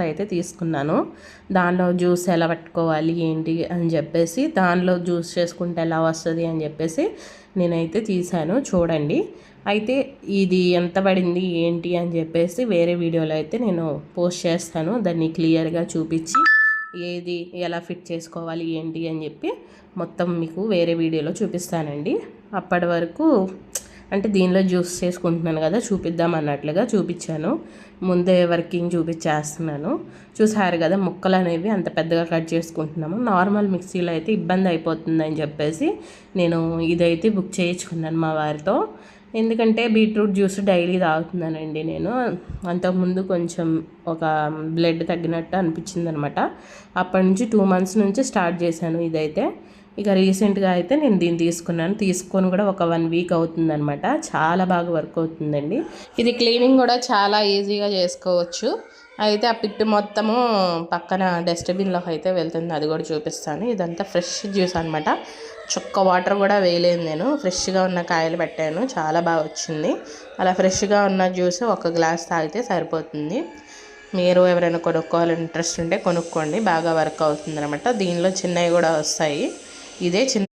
అయితే తీసుకున్నాను. దానిలో జ్యూస్ ఎలా పట్టుకోవాలి ఏంటి అని చెప్పేసి, దానిలో జ్యూస్ చేసుకుంటే ఎలా వస్తుంది అని చెప్పేసి నేనైతే తీసాను చూడండి. అయితే ఇది ఎంత పడింది ఏంటి అని చెప్పేసి వేరే వీడియోలో అయితే నేను పోస్ట్ చేస్తాను. దాన్ని క్లియర్గా చూపించి ఏది ఎలా ఫిట్ చేసుకోవాలి ఏంటి అని చెప్పి మొత్తం మీకు వేరే వీడియోలో చూపిస్తానండి. అప్పటి వరకు అంటే దీనిలో జ్యూస్ చేసుకుంటున్నాను కదా, చూపిద్దాం అన్నట్లుగా చూపించాను. ముందే వర్కింగ్ చూపించేస్తున్నాను. చూసారు కదా, ముక్కలు అనేవి అంత పెద్దగా కట్ చేసుకుంటున్నాము. నార్మల్ మిక్సీలో అయితే ఇబ్బంది అయిపోతుందని చెప్పేసి నేను ఇదైతే బుక్ చేయించుకున్నాను మా వారితో. ఎందుకంటే బీట్రూట్ జ్యూస్ డైలీ తాగుతున్నానండి నేను. అంతకుముందు కొంచెం ఒక బ్లడ్ తగ్గినట్టు అనిపించింది అనమాట. అప్పటి నుంచి 2 months నుంచి స్టార్ట్ చేశాను ఇదైతే. ఇక రీసెంట్గా అయితే నేను దీన్ని తీసుకొని కూడా ఒక 1 week అవుతుందనమాట. చాలా బాగా వర్క్ అవుతుందండి. ఇది క్లీనింగ్ కూడా చాలా ఈజీగా చేసుకోవచ్చు. అయితే ఆ పిట్టు మొత్తము పక్కన డస్ట్బిన్లోకి అయితే వెళ్తుంది, అది కూడా చూపిస్తాను. ఇదంతా ఫ్రెష్ జ్యూస్ అనమాట. చుక్క వాటర్ కూడా వేయలేదు నేను. ఫ్రెష్గా ఉన్న కాయలు పెట్టాను, చాలా బాగా వచ్చింది. అలా ఫ్రెష్గా ఉన్న జ్యూస్ ఒక గ్లాస్ తాగితే సరిపోతుంది. మీరు ఎవరైనా కొనుక్కోవాలని ఇంట్రెస్ట్ ఉంటే కొనుక్కోండి, బాగా వర్క్ అవుతుంది అనమాట. దీనిలో చిన్నవి కూడా వస్తాయి. ఇదే చిన్న